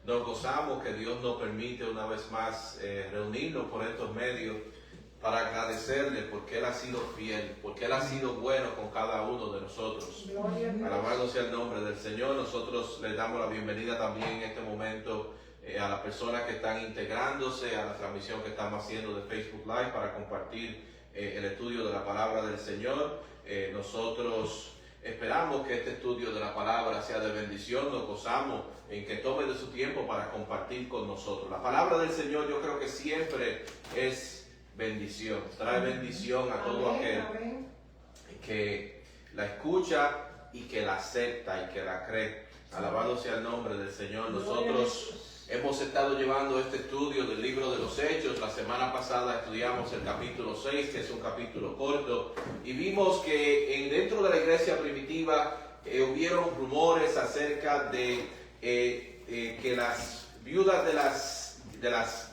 Nos gozamos que Dios nos permite una vez más reunirnos por estos medios para agradecerle porque Él ha sido fiel, porque Él ha sido bueno con cada uno de nosotros. Alabado sea el nombre del Señor. Nosotros les damos la bienvenida también en este momento a las personas que están integrándose a la transmisión que estamos haciendo de Facebook Live para compartir el estudio de la palabra del Señor. Nosotros esperamos que este estudio de la palabra sea de bendición. Nos gozamos en que tome de su tiempo para compartir con nosotros. La palabra del Señor yo creo que siempre es bendición. Trae bendición a todo aquel que la escucha y que la acepta y que la cree. Alabado sea el nombre del Señor. Nosotros hemos estado llevando este estudio del libro de los Hechos. La semana pasada estudiamos el capítulo 6, que es un capítulo corto, y vimos que dentro de la iglesia primitiva hubieron rumores acerca de que las viudas las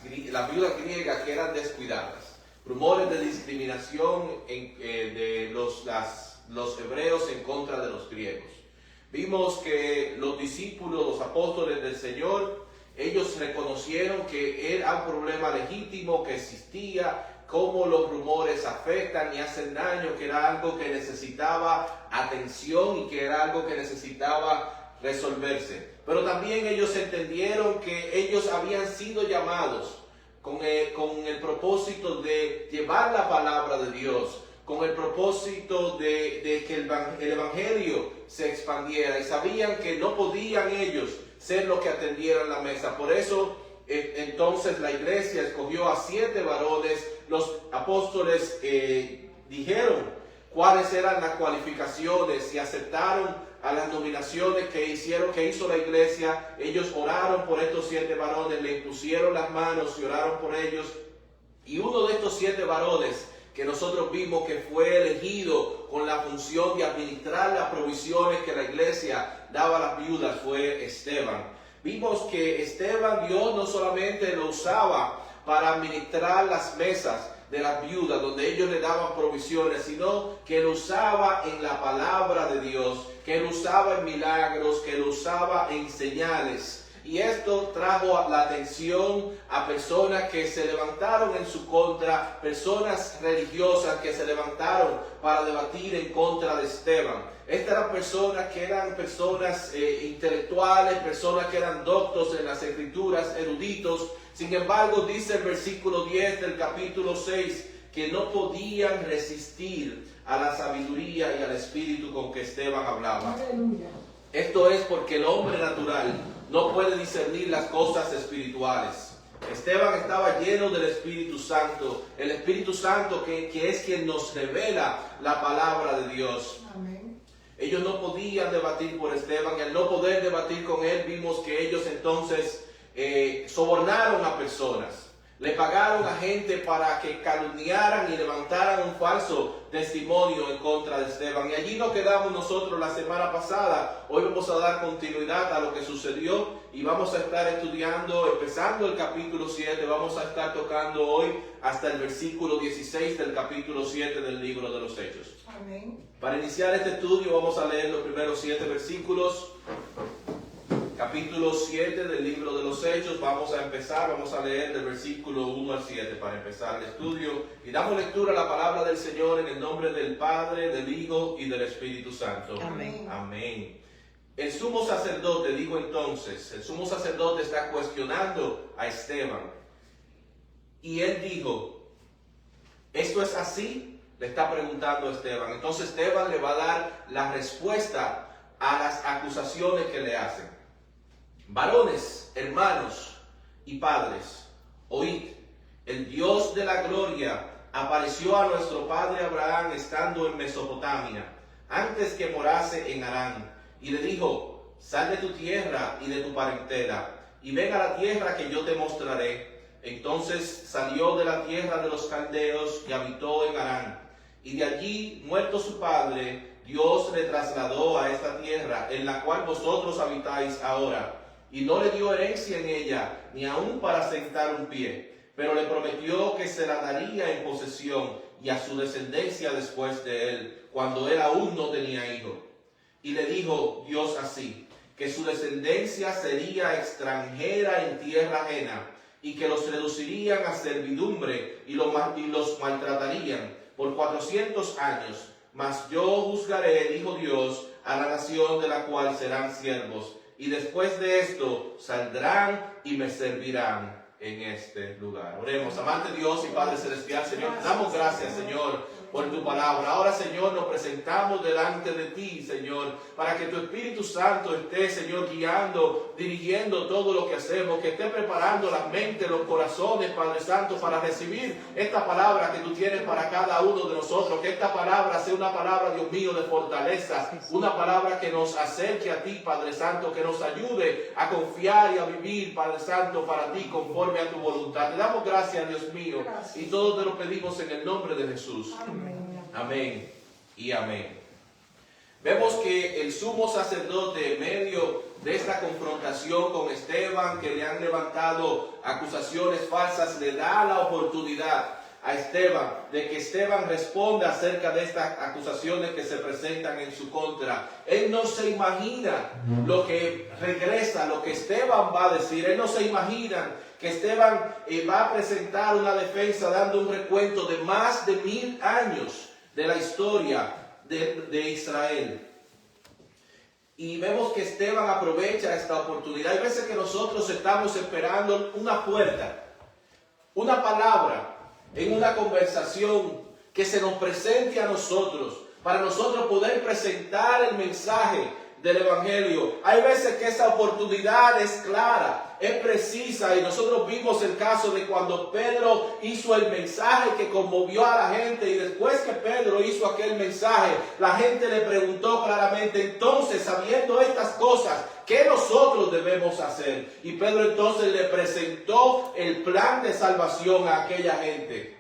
viudas griegas que eran descuidadas, rumores de discriminación de los hebreos en contra de los griegos. Vimos que los discípulos, los apóstoles del Señor, ellos reconocieron que era un problema legítimo que existía, cómo los rumores afectan y hacen daño, que era algo que necesitaba atención y que era algo que necesitaba resolverse. Pero también ellos entendieron que ellos habían sido llamados con el propósito de llevar la palabra de Dios, con el propósito de que el evangelio se expandiera, y sabían que no podían ellos ser los que atendieran la mesa. Por eso entonces la iglesia escogió a 7 varones. Los apóstoles dijeron cuáles eran las cualificaciones y aceptaron a las nominaciones que hizo la iglesia. Ellos oraron por estos 7 varones, le impusieron las manos y oraron por ellos. Y uno de estos 7 varones que nosotros vimos que fue elegido con la función de administrar las provisiones que la iglesia daba a las viudas fue Esteban. Vimos que Esteban, Dios no solamente lo usaba para administrar las mesas de las viudas donde ellos le daban provisiones, sino que lo usaba en la palabra de Dios, que lo usaba en milagros, que lo usaba en señales. Y esto trajo la atención a personas que se levantaron en su contra, personas religiosas que se levantaron para debatir en contra de Esteban. Estas eran personas que eran personas intelectuales, personas que eran doctos en las escrituras, eruditos. Sin embargo, dice el versículo 10 del capítulo 6 que no podían resistir a la sabiduría y al espíritu con que Esteban hablaba. Aleluya. Esto es porque el hombre natural no puede discernir las cosas espirituales. Esteban estaba lleno del Espíritu Santo, el Espíritu Santo que es quien nos revela la palabra de Dios. Amén. Ellos no podían debatir por Esteban, y al no poder debatir con él, vimos que ellos entonces sobornaron a personas. Le pagaron a gente para que calumniaran y levantaran un falso testimonio en contra de Esteban. Y allí nos quedamos nosotros la semana pasada. Hoy vamos a dar continuidad a lo que sucedió y vamos a estar estudiando, empezando el capítulo 7. Vamos a estar tocando hoy hasta el versículo 16 del capítulo 7 del libro de los Hechos. Amén. Para iniciar este estudio vamos a leer los primeros 7 versículos. Capítulo 7 del libro de los Hechos. Vamos a leer del versículo 1 al 7 para empezar el estudio. Y damos lectura a la palabra del Señor en el nombre del Padre, del Hijo y del Espíritu Santo. Amén. Amén. El sumo sacerdote dijo entonces, el sumo sacerdote está cuestionando a Esteban. Y él dijo, ¿esto es así? Le está preguntando a Esteban. Entonces Esteban le va a dar la respuesta a las acusaciones que le hacen. Varones, hermanos y padres, oíd, el Dios de la gloria apareció a nuestro padre Abraham estando en Mesopotamia, antes que morase en Harán, y le dijo, sal de tu tierra y de tu parentela, y ven a la tierra que yo te mostraré. Entonces salió de la tierra de los caldeos y habitó en Harán, y de allí, muerto su padre, Dios le trasladó a esta tierra, en la cual vosotros habitáis ahora. Y no le dio herencia en ella, ni aun para sentar un pie, pero le prometió que se la daría en posesión y a su descendencia después de él, cuando él aún no tenía hijo. Y le dijo Dios así, que su descendencia sería extranjera en tierra ajena, y que los reducirían a servidumbre y los maltratarían por 400 años. Mas yo juzgaré, dijo Dios, a la nación de la cual serán siervos, y después de esto saldrán y me servirán en este lugar. Oremos. Amante Dios y Padre Celestial, Señor, te damos gracias, Señor, por tu palabra. Ahora, Señor, nos presentamos delante de ti, Señor, para que tu Espíritu Santo esté, Señor, guiando, dirigiendo todo lo que hacemos, que esté preparando la mente, los corazones, Padre Santo, para recibir esta palabra que tú tienes para cada uno de nosotros. Que esta palabra sea una palabra, Dios mío, de fortaleza, una palabra que nos acerque a ti, Padre Santo, que nos ayude a confiar y a vivir, Padre Santo, para ti, conforme a tu voluntad. Te damos gracias, Dios mío, y todo te lo pedimos en el nombre de Jesús. Amén y amén. Vemos que el sumo sacerdote, en medio de esta confrontación con Esteban, que le han levantado acusaciones falsas, le da la oportunidad a Esteban de que Esteban responda acerca de estas acusaciones que se presentan en su contra. Él no se imagina lo que regresa, lo que Esteban va a decir. Él no se imagina que Esteban va a presentar una defensa dando un recuento de más de 1000 años de la historia de Israel. Y vemos que Esteban aprovecha esta oportunidad. Hay veces que nosotros estamos esperando una puerta, una palabra en una conversación que se nos presente a nosotros, para nosotros poder presentar el mensaje del Evangelio. Hay veces que esa oportunidad es clara, es precisa, y nosotros vimos el caso de cuando Pedro hizo el mensaje que conmovió a la gente, y después que Pedro hizo aquel mensaje, la gente le preguntó claramente: entonces, sabiendo estas cosas, ¿qué nosotros debemos hacer? Y Pedro entonces le presentó el plan de salvación a aquella gente.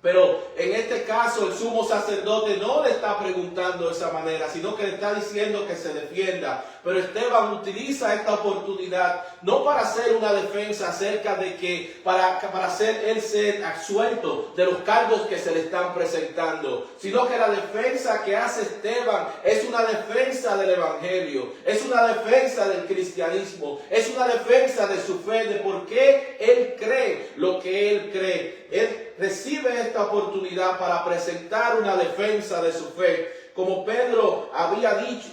Pero en este caso el sumo sacerdote no le está preguntando de esa manera, sino que le está diciendo que se defienda. Pero Esteban utiliza esta oportunidad no para hacer una defensa acerca de que, para hacer él ser absuelto de los cargos que se le están presentando, sino que la defensa que hace Esteban es una defensa del Evangelio, es una defensa del cristianismo, es una defensa de su fe, de por qué él cree lo que él cree. Él recibe esta oportunidad para presentar una defensa de su fe. Como Pedro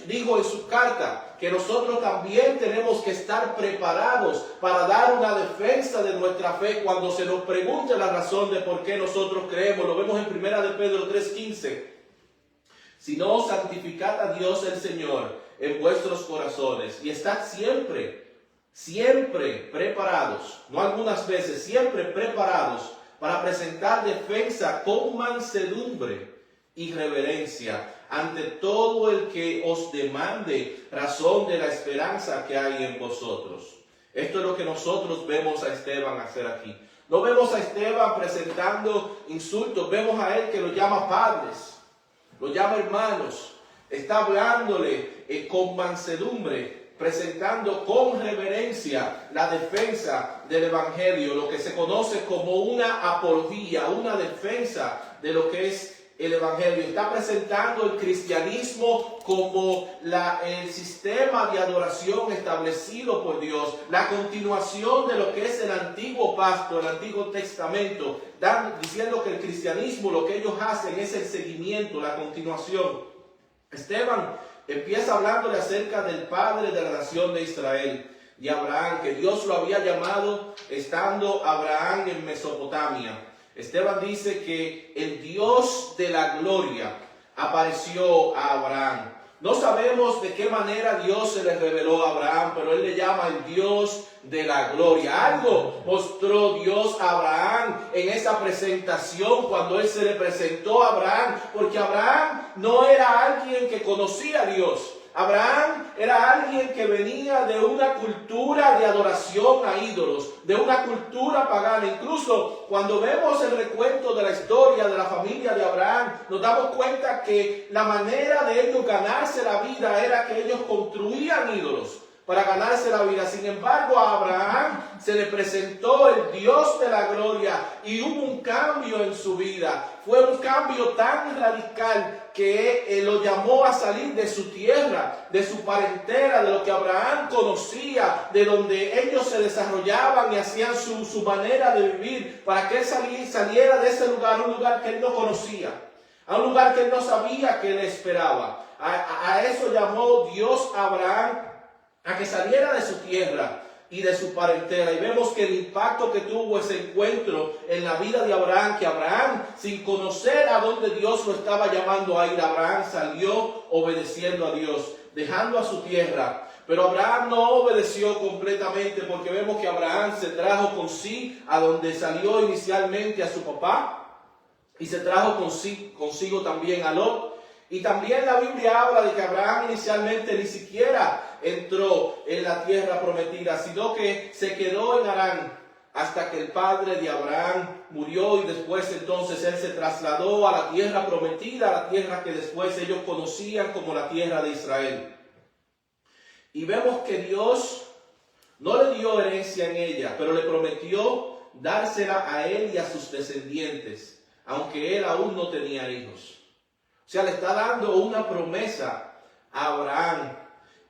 dijo en su carta, que nosotros también tenemos que estar preparados para dar una defensa de nuestra fe cuando se nos pregunte la razón de por qué nosotros creemos. Lo vemos en 1 de Pedro 3:15. Sino santificad a Dios el Señor en vuestros corazones y estad siempre preparados, no algunas veces, siempre preparados para presentar defensa con mansedumbre y reverencia ante todo el que os demande razón de la esperanza que hay en vosotros. Esto es lo que nosotros vemos a Esteban hacer aquí. No vemos a Esteban presentando insultos, vemos a él que lo llama padres, lo llama hermanos, está hablándole con mansedumbre, presentando con reverencia la defensa del Evangelio, lo que se conoce como una apología, una defensa de lo que es el Evangelio. Está presentando el cristianismo como el sistema de adoración establecido por Dios, la continuación de lo que es el antiguo pacto, el Antiguo Testamento, diciendo que el cristianismo, lo que ellos hacen es el seguimiento, la continuación. Esteban empieza hablándole acerca del padre de la nación de Israel, de Abraham, que Dios lo había llamado estando Abraham en Mesopotamia. Esteban dice que el Dios de la gloria apareció a Abraham. No sabemos de qué manera Dios se le reveló a Abraham, pero él le llama el Dios de la gloria. Algo mostró Dios a Abraham en esa presentación cuando él se le presentó a Abraham, porque Abraham no era alguien que conocía a Dios. Abraham era alguien que venía de una cultura de adoración a ídolos, de una cultura pagana. Incluso cuando vemos el recuento de la historia de la familia de Abraham, nos damos cuenta que la manera de ellos ganarse la vida era que ellos construían ídolos para ganarse la vida. Sin embargo, a Abraham se le presentó el Dios de la gloria y hubo un cambio en su vida. Fue un cambio tan radical que lo llamó a salir de su tierra, de su parentela, de lo que Abraham conocía, de donde ellos se desarrollaban y hacían su manera de vivir, para que él saliera de ese lugar, un lugar que él no conocía, a un lugar que él no sabía que le esperaba. A eso llamó Dios a Abraham, a que saliera de su tierra y de su parentela. Y vemos que el impacto que tuvo ese encuentro en la vida de Abraham, que Abraham, sin conocer a dónde Dios lo estaba llamando a ir, Abraham salió obedeciendo a Dios, dejando a su tierra. Pero Abraham no obedeció completamente, porque vemos que Abraham se trajo consigo a donde salió inicialmente a su papá, y se trajo consigo también a Lot. Y también la Biblia habla de que Abraham inicialmente ni siquiera entró en la tierra prometida, sino que se quedó en Harán hasta que el padre de Abraham murió, y después entonces él se trasladó a la tierra prometida, a la tierra que después ellos conocían como la tierra de Israel. Y vemos que Dios no le dio herencia en ella, pero le prometió dársela a él y a sus descendientes, aunque él aún no tenía hijos. O sea, le está dando una promesa a Abraham,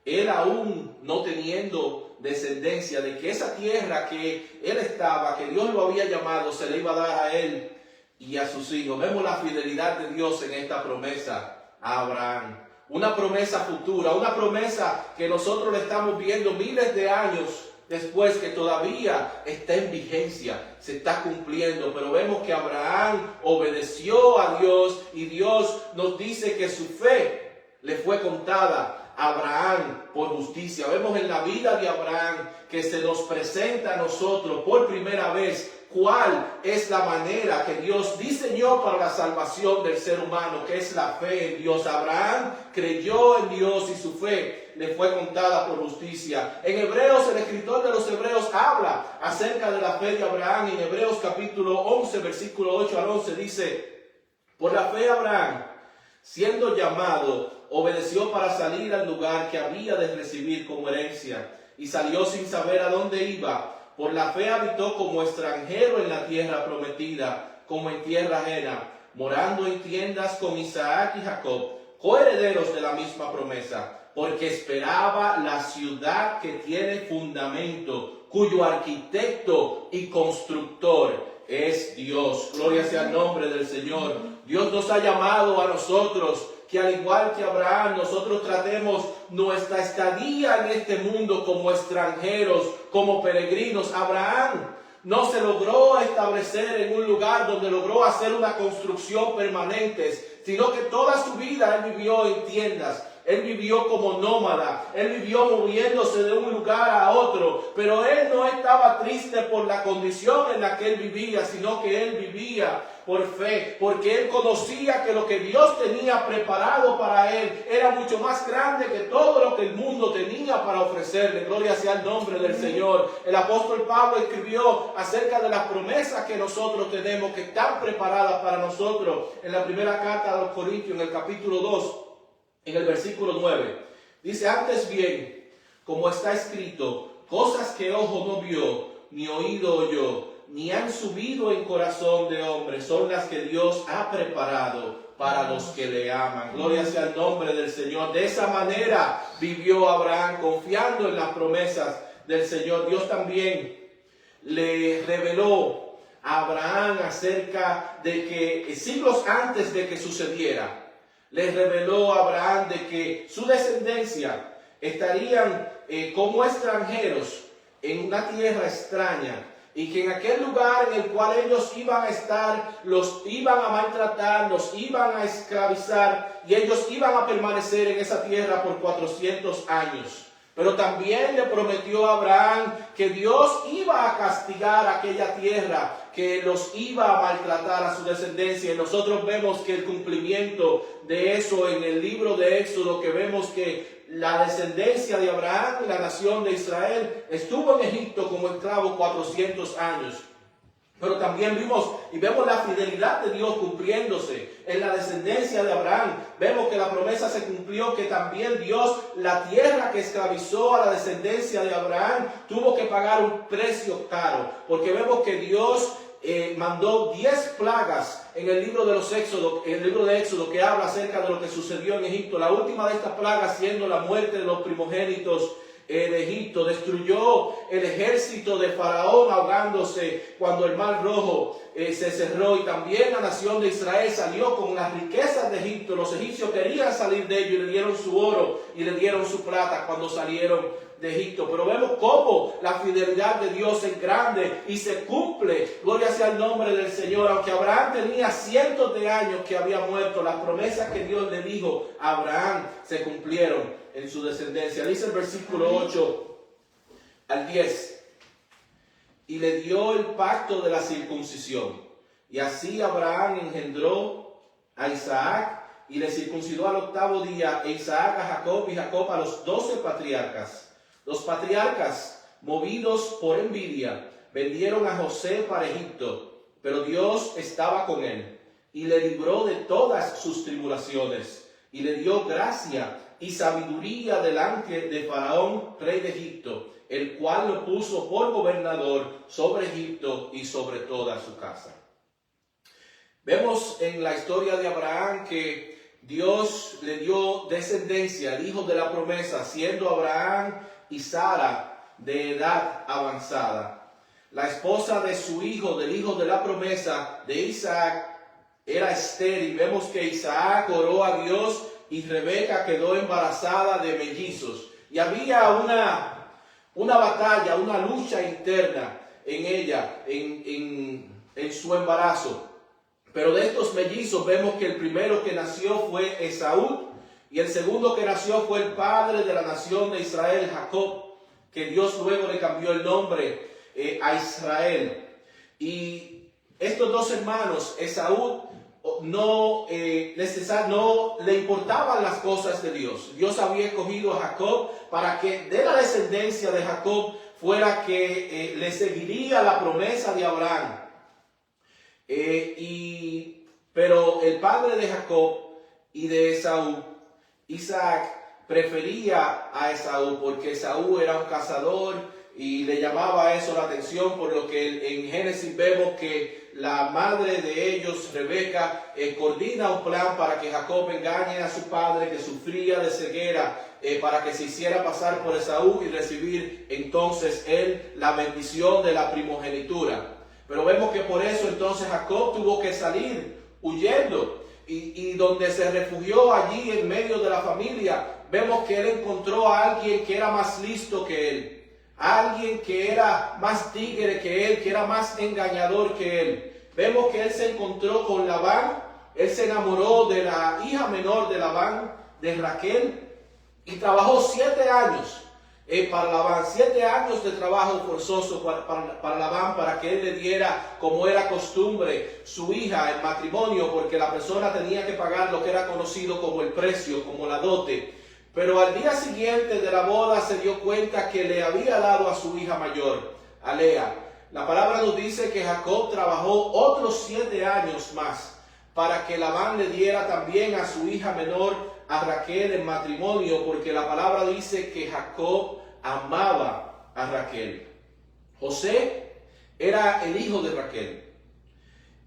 él aún no teniendo descendencia, de que esa tierra que él estaba, que Dios lo había llamado, se le iba a dar a él y a sus hijos. Vemos la fidelidad de Dios en esta promesa a Abraham. Una promesa futura, una promesa que nosotros le estamos viendo miles de años después, que todavía está en vigencia, se está cumpliendo. Pero vemos que Abraham obedeció a Dios, y Dios nos dice que su fe le fue contada a Abraham por justicia. Vemos en la vida de Abraham que se nos presenta a nosotros por primera vez cuál es la manera que Dios diseñó para la salvación del ser humano, que es la fe en Dios. Abraham creyó en Dios y su fe le fue contada por justicia. En Hebreos, el escritor de los Hebreos habla acerca de la fe de Abraham. En Hebreos capítulo 11, versículo 8 al 11 dice: por la fe Abraham, siendo llamado, obedeció para salir al lugar que había de recibir como herencia, y salió sin saber a dónde iba. Por la fe habitó como extranjero en la tierra prometida, como en tierra ajena, morando en tiendas con Isaac y Jacob, coherederos de la misma promesa, porque esperaba la ciudad que tiene fundamento, cuyo arquitecto y constructor es Dios. Gloria sea el nombre del Señor. Dios nos ha llamado a nosotros que, al igual que Abraham, nosotros tratemos nuestra estadía en este mundo como extranjeros, como peregrinos. Abraham no se logró establecer en un lugar donde logró hacer una construcción permanente, sino que toda su vida él vivió en tiendas. Él vivió como nómada, él vivió moviéndose de un lugar a otro, pero él no estaba triste por la condición en la que él vivía, sino que él vivía por fe, porque él conocía que lo que Dios tenía preparado para él era mucho más grande que todo lo que el mundo tenía para ofrecerle. Gloria sea el nombre del Señor. El apóstol Pablo escribió acerca de las promesas que nosotros tenemos, que están preparadas para nosotros, en la primera carta a los Corintios, en el capítulo 2. En el versículo 9, dice: antes bien, como está escrito, cosas que ojo no vio, ni oído oyó, ni han subido en corazón de hombre, son las que Dios ha preparado para los que le aman. Gloria sea el nombre del Señor. De esa manera vivió Abraham, confiando en las promesas del Señor. Dios también le reveló a Abraham acerca de que siglos antes de que sucediera, les reveló a Abraham de que su descendencia estarían como extranjeros en una tierra extraña, y que en aquel lugar en el cual ellos iban a estar, los iban a maltratar, los iban a esclavizar, y ellos iban a permanecer en esa tierra por 400 años. Pero también le prometió a Abraham que Dios iba a castigar aquella tierra, que los iba a maltratar a su descendencia. Y nosotros vemos que el cumplimiento de eso en el libro de Éxodo, que vemos que la descendencia de Abraham, la nación de Israel, estuvo en Egipto como esclavo 400 años. Pero también vimos y vemos la fidelidad de Dios cumpliéndose en la descendencia de Abraham. Vemos que la promesa se cumplió, que también Dios, la tierra que esclavizó a la descendencia de Abraham, tuvo que pagar un precio caro. Porque vemos que Dios mandó 10 plagas en el libro de Éxodo, que habla acerca de lo que sucedió en Egipto. La última de estas plagas siendo la muerte de los primogénitos en Egipto. Destruyó el ejército de Faraón ahogándose cuando el Mar Rojo se cerró, y también la nación de Israel salió con las riquezas de Egipto. Los egipcios querían salir de ellos y le dieron su oro y le dieron su plata cuando salieron de Egipto. Pero vemos cómo la fidelidad de Dios es grande y se cumple. Gloria sea el nombre del Señor. Aunque Abraham tenía cientos de años que había muerto, las promesas que Dios le dijo a Abraham se cumplieron en su descendencia. Dice el versículo 8 al 10. Y le dio el pacto de la circuncisión. Y así Abraham engendró a Isaac y le circuncidó al 8º día, e Isaac a Jacob y Jacob a los 12 patriarcas. Los patriarcas, movidos por envidia, vendieron a José para Egipto, pero Dios estaba con él y le libró de todas sus tribulaciones y le dio gracia y sabiduría delante de Faraón, rey de Egipto, el cual lo puso por gobernador sobre Egipto y sobre toda su casa. Vemos en la historia de Abraham que Dios le dio descendencia, el hijo de la promesa, siendo Abraham y Sara de edad avanzada. La esposa de su hijo, del hijo de la promesa de Isaac, era estéril. Vemos que Isaac oró a Dios y Rebeca quedó embarazada de mellizos. Y había una batalla, una lucha interna en ella, en su embarazo. Pero de estos mellizos vemos que el primero que nació fue Esaú, y el segundo que nació fue el padre de la nación de Israel, Jacob, que Dios luego le cambió el nombre a Israel. Y estos dos hermanos, Esaú, no le importaban las cosas de Dios. Dios había escogido a Jacob para que de la descendencia de Jacob fuera que le seguiría la promesa de Abraham. Pero el padre de Jacob y de Esaú, Isaac, prefería a Esaú porque Esaú era un cazador y le llamaba eso la atención, por lo que en Génesis vemos que la madre de ellos, Rebeca, coordina un plan para que Jacob engañe a su padre que sufría de ceguera, para que se hiciera pasar por Esaú y recibir entonces él la bendición de la primogenitura. Pero vemos que por eso entonces Jacob tuvo que salir huyendo, y donde se refugió allí en medio de la familia, vemos que él encontró a alguien que era más listo que él, alguien que era más tigre que él, que era más engañador que él. Vemos que él se encontró con Labán, él se enamoró de la hija menor de Labán, de Raquel, y trabajó 7 años para Labán, 7 años de trabajo forzoso para Labán, para que él le diera, como era costumbre, su hija en matrimonio, porque la persona tenía que pagar lo que era conocido como el precio, como la dote. Pero al día siguiente de la boda se dio cuenta que le había dado a su hija mayor, a Lea. La palabra nos dice que Jacob trabajó otros 7 años más para que Labán le diera también a su hija menor, a Raquel, en matrimonio, porque la palabra dice que Jacob amaba a Raquel. José era el hijo de Raquel.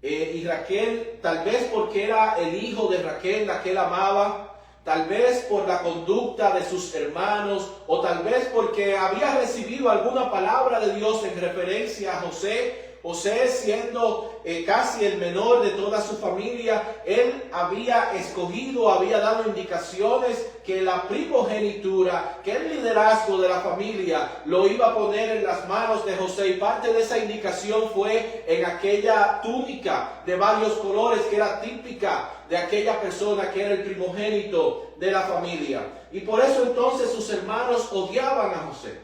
Y Raquel, tal vez porque era el hijo de Raquel, la que él amaba, tal vez por la conducta de sus hermanos, o tal vez porque había recibido alguna palabra de Dios en referencia a José. José, siendo casi el menor de toda su familia, él había escogido, había dado indicaciones que la primogenitura, que el liderazgo de la familia lo iba a poner en las manos de José. Y parte de esa indicación fue en aquella túnica de varios colores que era típica de aquella persona que era el primogénito de la familia. Y por eso entonces sus hermanos odiaban a José.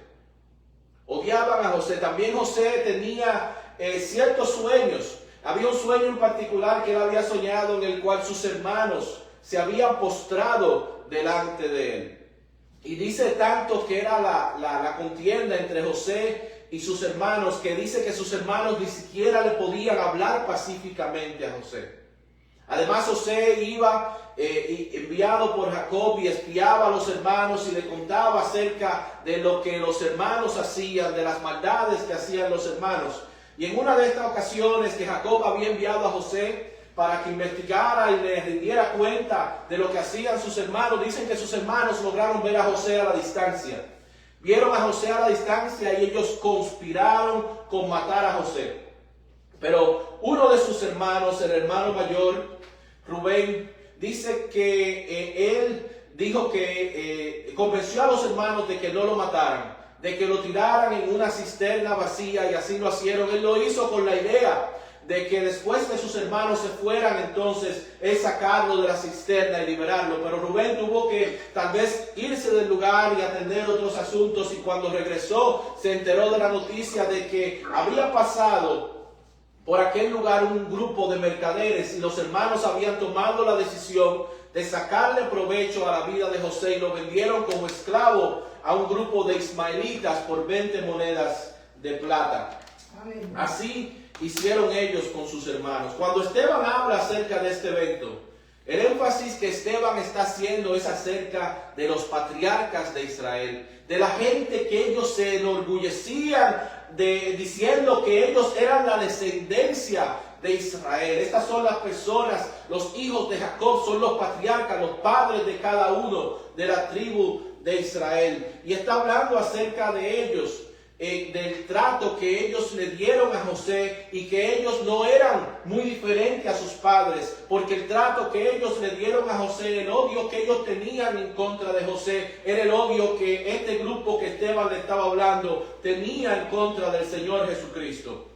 Odiaban a José. También José tenía ciertos sueños. Había un sueño en particular que él había soñado, en el cual sus hermanos se habían postrado delante de él. Y dice tanto que era la contienda entre José y sus hermanos, que dice que sus hermanos ni siquiera le podían hablar pacíficamente a José. Además, José iba enviado por Jacob y espiaba a los hermanos y le contaba acerca de lo que los hermanos hacían, de las maldades que hacían los hermanos. Y en una de estas ocasiones que Jacob había enviado a José para que investigara y le rindiera cuenta de lo que hacían sus hermanos, dicen que sus hermanos lograron ver a José a la distancia. Vieron a José a la distancia y ellos conspiraron con matar a José. Pero uno de sus hermanos, el hermano mayor, Rubén, dice que él dijo que convenció a los hermanos de que no lo mataran, de que lo tiraran en una cisterna vacía, y así lo hicieron. Él lo hizo con la idea de que después de sus hermanos se fueran, entonces él sacarlo de la cisterna y liberarlo. Pero Rubén tuvo que tal vez irse del lugar y atender otros asuntos, y cuando regresó se enteró de la noticia de que había pasado por aquel lugar un grupo de mercaderes y los hermanos habían tomado la decisión de sacarle provecho a la vida de José y lo vendieron como esclavo a un grupo de ismaelitas por 20 monedas de plata. Amén. Así hicieron ellos con sus hermanos. Cuando Esteban habla acerca de este evento, el énfasis que Esteban está haciendo es acerca de los patriarcas de Israel, de la gente que ellos se enorgullecían diciendo que ellos eran la descendencia de Israel. Estas son las personas, los hijos de Jacob, son los patriarcas, los padres de cada uno de la tribu de Israel. Y está hablando acerca de ellos, del trato que ellos le dieron a José, y que ellos no eran muy diferentes a sus padres, porque el trato que ellos le dieron a José, el odio que ellos tenían en contra de José, era el odio que este grupo que Esteban le estaba hablando tenía en contra del Señor Jesucristo.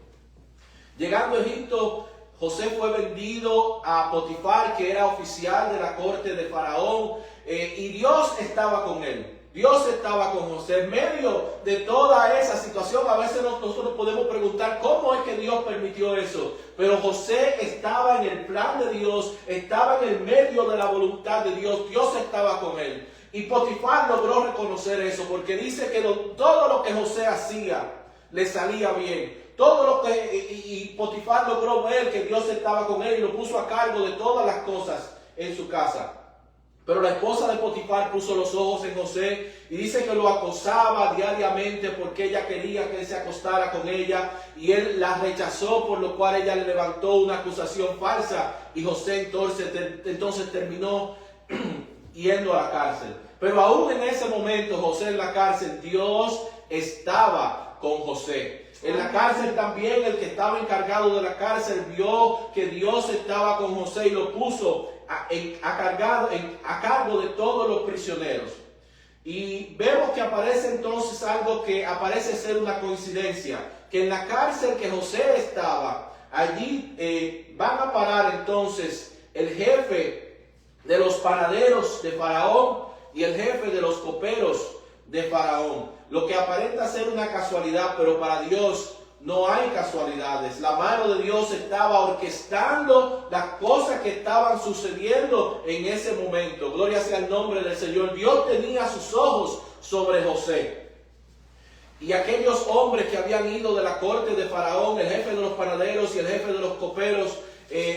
Llegando a Egipto, José fue vendido a Potifar, que era oficial de la corte de Faraón, y Dios estaba con él. Dios estaba con José en medio de toda esa situación. A veces nosotros podemos preguntar cómo es que Dios permitió eso. Pero José estaba en el plan de Dios, estaba en el medio de la voluntad de Dios. Dios estaba con él. Y Potifar logró reconocer eso, porque dice que todo lo que José hacía le salía bien. Y Potifar logró ver que Dios estaba con él y lo puso a cargo de todas las cosas en su casa. Pero la esposa de Potifar puso los ojos en José y dice que lo acosaba diariamente porque ella quería que él se acostara con ella, y él la rechazó, por lo cual ella le levantó una acusación falsa, y José entonces terminó yendo a la cárcel. Pero aún en ese momento, José en la cárcel, Dios estaba con José. En la cárcel también el que estaba encargado de la cárcel vio que Dios estaba con José y lo puso a cargo de todos los prisioneros. Y vemos que aparece entonces algo que parece ser una coincidencia, que en la cárcel que José estaba, allí van a parar entonces el jefe de los panaderos de Faraón y el jefe de los coperos de Faraón. Lo que aparenta ser una casualidad, pero para Dios no hay casualidades. La mano de Dios estaba orquestando las cosas que estaban sucediendo en ese momento. Gloria sea el nombre del Señor. Dios tenía sus ojos sobre José. Y aquellos hombres que habían ido de la corte de Faraón, el jefe de los panaderos y el jefe de los coperos,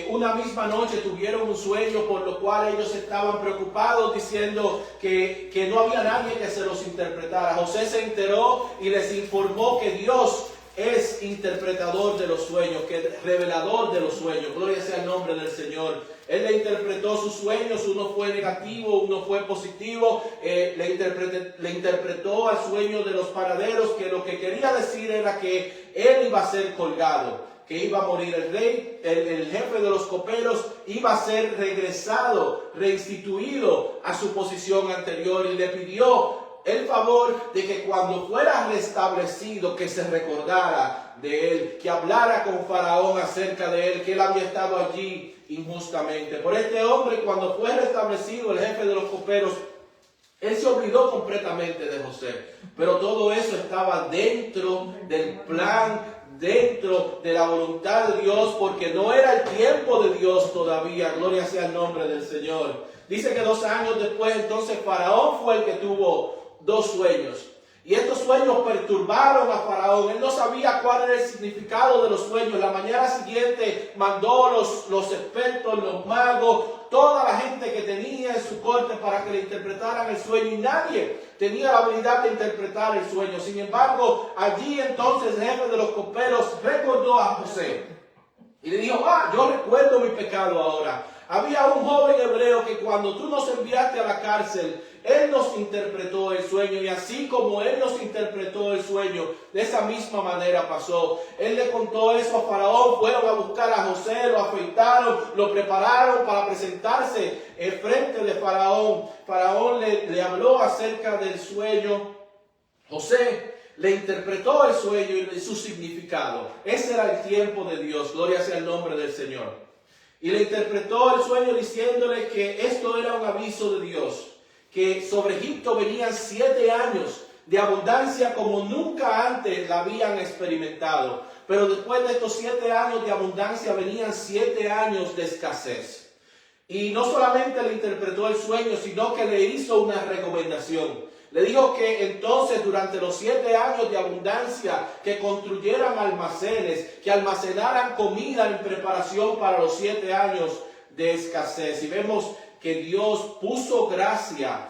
una misma noche tuvieron un sueño, por lo cual ellos estaban preocupados, diciendo que no había nadie que se los interpretara. José se enteró y les informó que Dios es interpretador de los sueños, que es revelador de los sueños. Gloria sea el nombre del Señor. Él le interpretó sus sueños, uno fue negativo, uno fue positivo. Le interpretó al sueño de los panaderos, que lo que quería decir era que él iba a ser colgado, que iba a morir el rey. El jefe de los coperos iba a ser regresado, reinstituido a su posición anterior, y le pidió el favor de que cuando fuera restablecido, que se recordara de él, que hablara con Faraón acerca de él, que él había estado allí injustamente. Por este hombre, cuando fue restablecido el jefe de los coperos, él se olvidó completamente de José. Pero todo eso estaba dentro del plan, dentro de la voluntad de Dios, porque no era el tiempo de Dios todavía. Gloria sea el nombre del Señor. Dice que 2 años después, entonces Faraón fue el que tuvo 2 sueños. Y estos sueños perturbaron a Faraón. Él no sabía cuál era el significado de los sueños. La mañana siguiente mandó los expertos, los magos, toda la gente que tenía en su corte para que le interpretaran el sueño. Y nadie tenía la habilidad de interpretar el sueño. Sin embargo, allí entonces el jefe de los coperos recordó a José y le dijo, yo recuerdo mi pecado ahora. Había un joven hebreo que cuando tú nos enviaste a la cárcel, él nos interpretó el sueño, y así como él nos interpretó el sueño, de esa misma manera pasó. Él le contó eso a Faraón, fueron a buscar a José, lo afeitaron, lo prepararon para presentarse en frente de Faraón. Faraón le habló acerca del sueño. José le interpretó el sueño y su significado. Ese era el tiempo de Dios, gloria sea el nombre del Señor. Y le interpretó el sueño diciéndole que esto era un aviso de Dios, que sobre Egipto venían 7 años de abundancia como nunca antes la habían experimentado. Pero después de estos 7 años de abundancia venían 7 años de escasez. Y no solamente le interpretó el sueño, sino que le hizo una recomendación. Le dijo que entonces durante los 7 años de abundancia que construyeran almacenes, que almacenaran comida en preparación para los 7 años de escasez. Y vemos que Dios puso gracia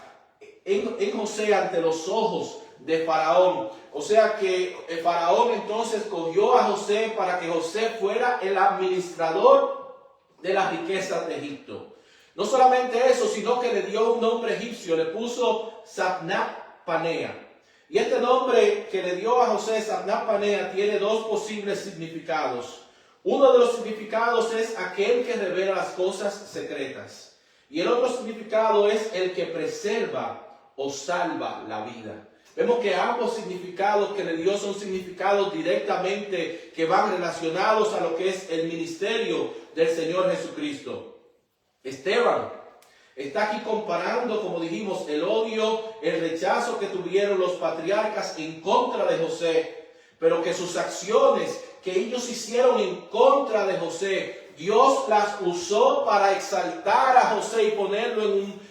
en José ante los ojos de Faraón. O sea que el Faraón entonces cogió a José para que José fuera el administrador de las riquezas de Egipto. No solamente eso, sino que le dio un nombre egipcio, le puso Safnat-Panea. Y este nombre que le dio a José, Safnat-Panea, tiene 2 posibles significados. Uno de los significados es aquel que revela las cosas secretas. Y el otro significado es el que preserva o salva la vida. Vemos que ambos significados que le dio son significados directamente que van relacionados a lo que es el ministerio del Señor Jesucristo. Esteban está aquí comparando, como dijimos, el odio, el rechazo que tuvieron los patriarcas en contra de José, pero que sus acciones que ellos hicieron en contra de José, Dios las usó para exaltar a José y ponerlo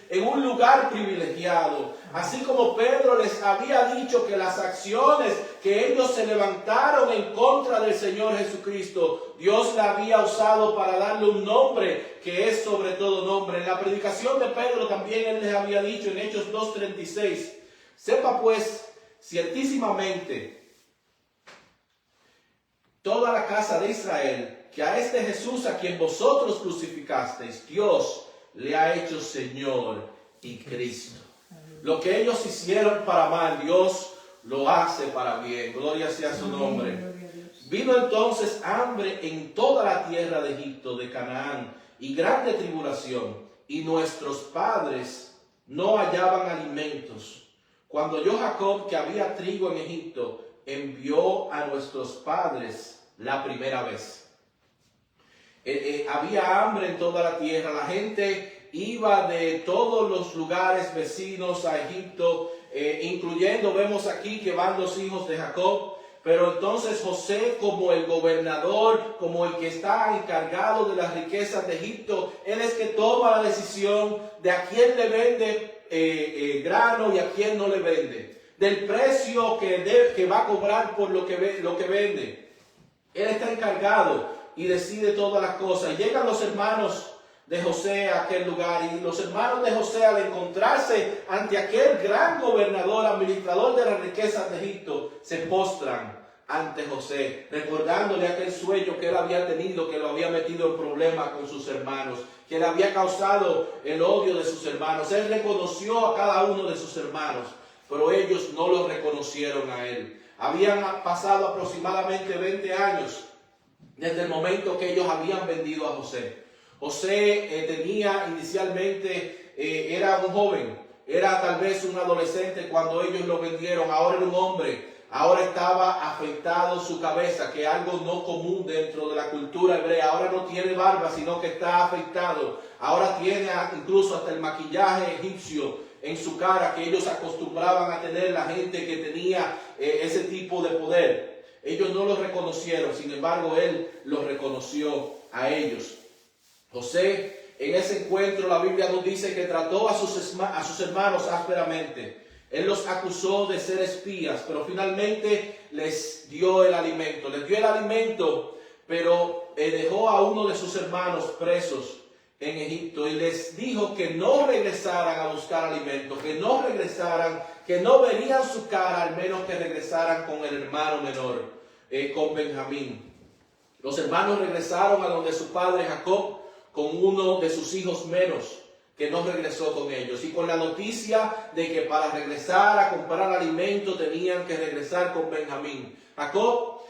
en un lugar privilegiado. Así como Pedro les había dicho que las acciones que ellos se levantaron en contra del Señor Jesucristo, Dios la había usado para darle un nombre que es sobre todo nombre. En la predicación de Pedro también él les había dicho en Hechos 2:36, sepa pues ciertísimamente toda la casa de Israel, que a este Jesús a quien vosotros crucificasteis, Dios le ha hecho Señor y Cristo. Lo que ellos hicieron para mal, Dios lo hace para bien. Gloria sea su nombre. Vino entonces hambre en toda la tierra de Egipto, de Canaán, y grande tribulación, y nuestros padres no hallaban alimentos. Cuando oyó Jacob que había trigo en Egipto, envió a nuestros padres la primera vez. Había hambre en toda la tierra, la gente iba de todos los lugares vecinos a Egipto, incluyendo, vemos aquí que van los hijos de Jacob, pero entonces José, como el gobernador, como el que está encargado de las riquezas de Egipto, él es que toma la decisión de a quién le vende grano y a quién no le vende, del precio que va a cobrar por lo que vende. Él está encargado y decide todas las cosas. Llegan los hermanos de José a aquel lugar, y los hermanos de José, al encontrarse ante aquel gran gobernador, administrador de las riquezas de Egipto, se postran ante José, recordándole aquel sueño que él había tenido, que lo había metido en problemas con sus hermanos, que le había causado el odio de sus hermanos. Él reconoció a cada uno de sus hermanos, pero ellos no lo reconocieron a él. Habían pasado aproximadamente 20 años desde el momento que ellos habían vendido a José. José tenía inicialmente, era un joven, era tal vez un adolescente cuando ellos lo vendieron. Ahora era un hombre, ahora estaba afeitado su cabeza, que es algo no común dentro de la cultura hebrea. Ahora no tiene barba, sino que está afeitado. Ahora tiene incluso hasta el maquillaje egipcio en su cara que ellos acostumbraban a tener la gente que tenía ese tipo de poder. Ellos no lo reconocieron, sin embargo él los reconoció a ellos. José, en ese encuentro, la Biblia nos dice que trató a sus hermanos ásperamente. Él los acusó de ser espías, pero finalmente les dio el alimento. Les dio el alimento, pero dejó a uno de sus hermanos presos. en Egipto y les dijo que no regresaran a buscar alimento, que no regresaran, que no verían su cara, al menos que regresaran con el hermano menor, con Benjamín. Los hermanos regresaron a donde su padre Jacob con uno de sus hijos menos, que no regresó con ellos, y con la noticia de que para regresar a comprar alimento tenían que regresar con Benjamín. Jacob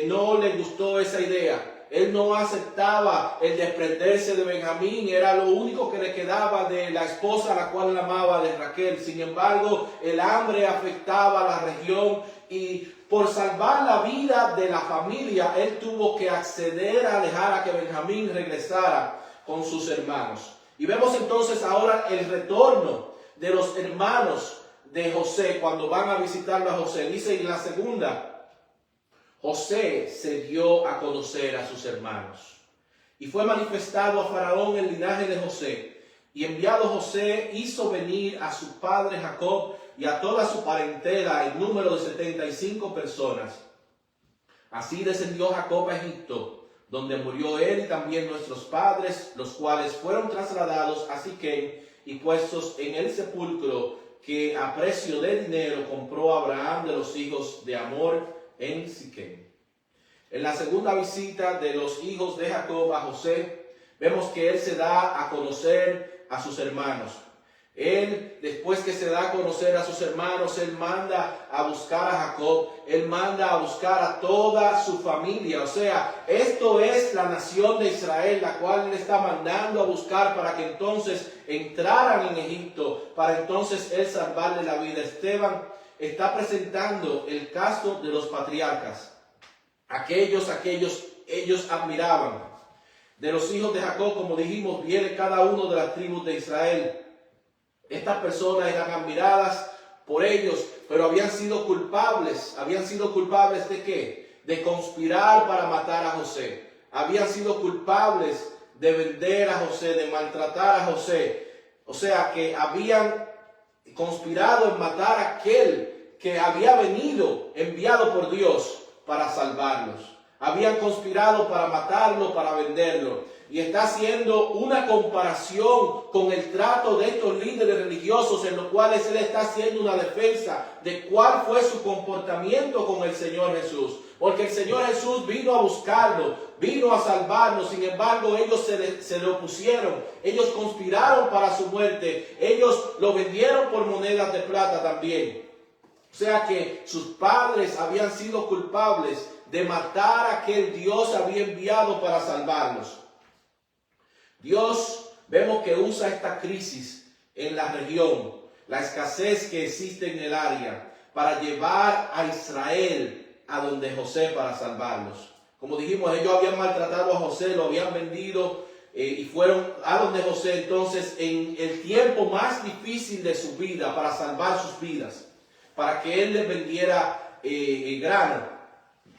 no le gustó esa idea. Él no aceptaba el desprenderse de Benjamín, era lo único que le quedaba de la esposa a la cual él amaba, de Raquel. Sin embargo, el hambre afectaba a la región y por salvar la vida de la familia, él tuvo que acceder a dejar a que Benjamín regresara con sus hermanos. Y vemos entonces ahora el retorno de los hermanos de José cuando van a visitarlo a José. Dice en la segunda: José se dio a conocer a sus hermanos y fue manifestado a Faraón el linaje de José. Y enviado José hizo venir a su padre Jacob y a toda su parentela en número de 75 personas. Así descendió Jacob a Egipto, donde murió él y también nuestros padres, los cuales fueron trasladados a Siquem y puestos en el sepulcro que a precio de dinero compró Abraham de los hijos de Hamor en Siquem. En la segunda visita de los hijos de Jacob a José, vemos que él se da a conocer a sus hermanos. Él, después que se da a conocer a sus hermanos, él manda a buscar a Jacob, él manda a buscar a toda su familia. O sea, esto es la nación de Israel, la cual él está mandando a buscar para que entonces entraran en Egipto, para entonces él salvarle la vida. Esteban está presentando el caso de los patriarcas. Ellos admiraban. De los hijos de Jacob, como dijimos, viene cada uno de las tribus de Israel. Estas personas eran admiradas por ellos, pero habían sido culpables. ¿Habían sido culpables de qué? De conspirar para matar a José. Habían sido culpables de vender a José, de maltratar a José. O sea, que habían conspirado en matar a aquel que había venido, enviado por Dios para salvarlos. Habían conspirado para matarlo, para venderlo. Y está haciendo una comparación con el trato de estos líderes religiosos, en los cuales él está haciendo una defensa de cuál fue su comportamiento con el Señor Jesús. Porque el Señor Jesús vino a buscarlo, vino a salvarlo. Sin embargo, ellos se le opusieron. Ellos conspiraron para su muerte. Ellos lo vendieron por monedas de plata también. O sea que sus padres habían sido culpables de matar a aquel Dios había enviado para salvarlos. Dios, vemos que usa esta crisis en la región, la escasez que existe en el área, para llevar a Israel a donde José para salvarlos. Como dijimos, ellos habían maltratado a José, lo habían vendido y fueron a donde José entonces en el tiempo más difícil de su vida para salvar sus vidas, para que él les vendiera grano,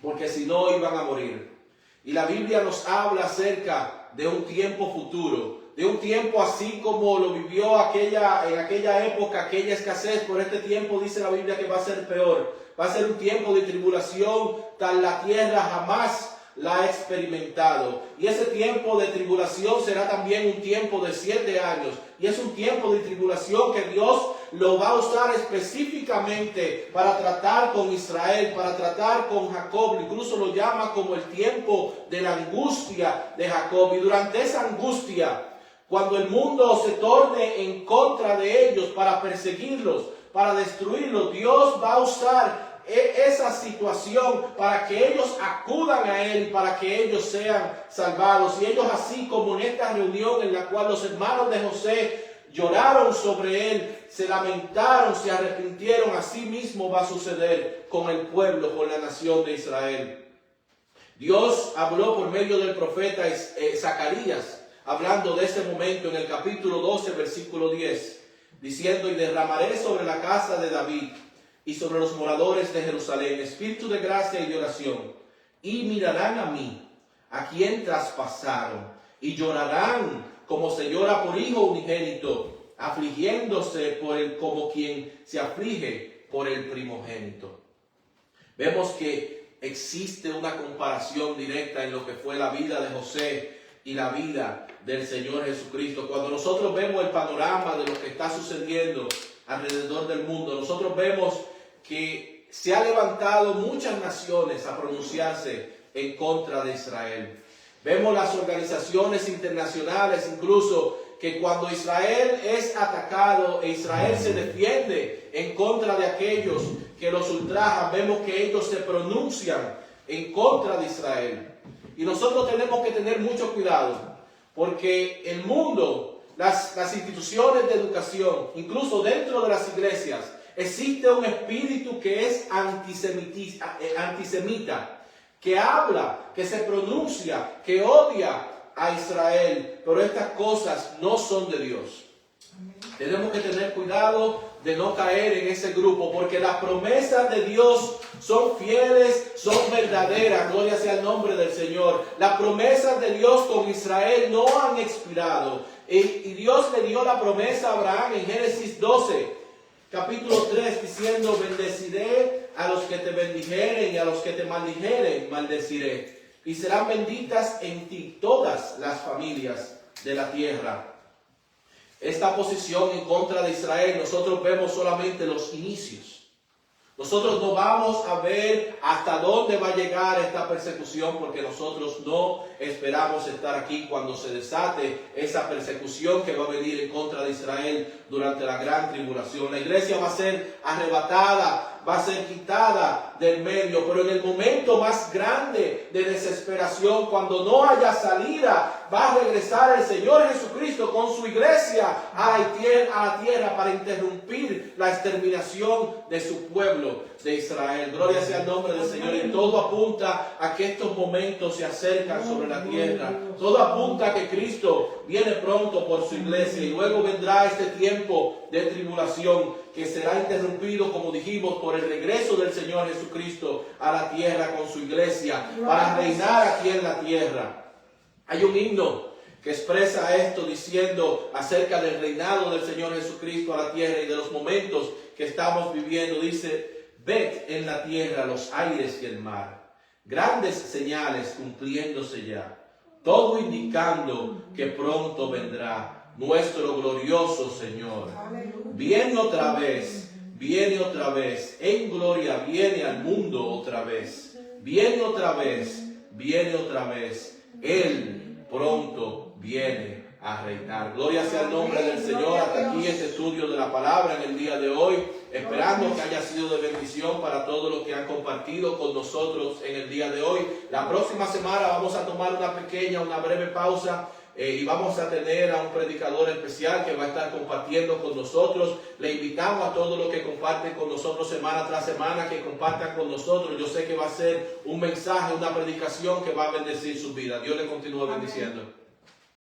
porque si no iban a morir. Y la Biblia nos habla acerca de un tiempo futuro, de un tiempo así como lo vivió en aquella época, aquella escasez. Por este tiempo dice la Biblia que va a ser peor. Va a ser un tiempo de tribulación, tal la tierra jamás la ha experimentado. Y ese tiempo de tribulación será también un tiempo de 7 años. Y es un tiempo de tribulación que Dios lo va a usar específicamente para tratar con Israel, para tratar con Jacob. Incluso lo llama como el tiempo de la angustia de Jacob. Y durante esa angustia, cuando el mundo se torne en contra de ellos para perseguirlos, para destruirlos, Dios va a usar esa situación para que ellos acudan a Él, para que ellos sean salvados. Y ellos, así como en esta reunión en la cual los hermanos de José lloraron sobre él, se lamentaron, se arrepintieron, así mismo va a suceder con el pueblo, con la nación de Israel. Dios habló por medio del profeta Zacarías, hablando de ese momento en el capítulo 12, versículo 10, diciendo: y derramaré sobre la casa de David y sobre los moradores de Jerusalén espíritu de gracia y de oración, y mirarán a mí, a quien traspasaron, y llorarán como se llora por hijo unigénito, afligiéndose por él como quien se aflige por el primogénito. Vemos que existe una comparación directa en lo que fue la vida de José y la vida del Señor Jesucristo. Cuando nosotros vemos el panorama de lo que está sucediendo alrededor del mundo, nosotros vemos que se han levantado muchas naciones a pronunciarse en contra de Israel. Vemos las organizaciones internacionales incluso que cuando Israel es atacado e Israel se defiende en contra de aquellos que los ultrajan, vemos que ellos se pronuncian en contra de Israel. Y nosotros tenemos que tener mucho cuidado, porque el mundo, las instituciones de educación, incluso dentro de las iglesias, existe un espíritu que es antisemita, que habla, que se pronuncia, que odia a Israel, pero estas cosas no son de Dios. Tenemos que tener cuidado de no caer en ese grupo, porque las promesas de Dios son fieles, son verdaderas. Gloria sea el nombre del Señor. Las promesas de Dios con Israel no han expirado. Y Dios le dio la promesa a Abraham en Génesis 12, capítulo 3, diciendo: bendeciré a los que te bendijeren y a los que te maldijeren maldeciré. Y serán benditas en ti todas las familias de la tierra. Esta posición en contra de Israel, nosotros vemos solamente los inicios. Nosotros no vamos a ver hasta dónde va a llegar esta persecución, porque nosotros no esperamos estar aquí cuando se desate esa persecución que va a venir en contra de Israel durante la gran tribulación. La iglesia va a ser arrebatada, va a ser quitada del medio, pero en el momento más grande de desesperación, cuando no haya salida, va a regresar el Señor Jesucristo con su iglesia a la tierra para interrumpir la exterminación de su pueblo de Israel. Gloria sea el nombre del Señor. Y todo apunta a que estos momentos se acercan sobre la tierra. Todo apunta a que Cristo viene pronto por su iglesia, y luego vendrá este tiempo de tribulación que será interrumpido, como dijimos, por el regreso del Señor Jesucristo a la tierra con su iglesia para reinar aquí en la tierra. Hay un himno que expresa esto diciendo acerca del reinado del Señor Jesucristo a la tierra y de los momentos que estamos viviendo. Dice: ved en la tierra los aires y el mar, grandes señales cumpliéndose ya, todo indicando que pronto vendrá nuestro glorioso Señor. Viene otra vez, en gloria viene al mundo otra vez, viene otra vez, Él pronto viene a reinar. Gloria sea el nombre del Señor. Hasta aquí este estudio de la palabra en el día de hoy, esperando que haya sido de bendición para todos los que han compartido con nosotros en el día de hoy. La próxima semana vamos a tomar una breve pausa y vamos a tener a un predicador especial que va a estar compartiendo con nosotros. Le invitamos a todos los que comparten con nosotros semana tras semana, que compartan con nosotros. Yo sé que va a ser un mensaje, una predicación que va a bendecir su vida. Dios le continúe bendiciendo.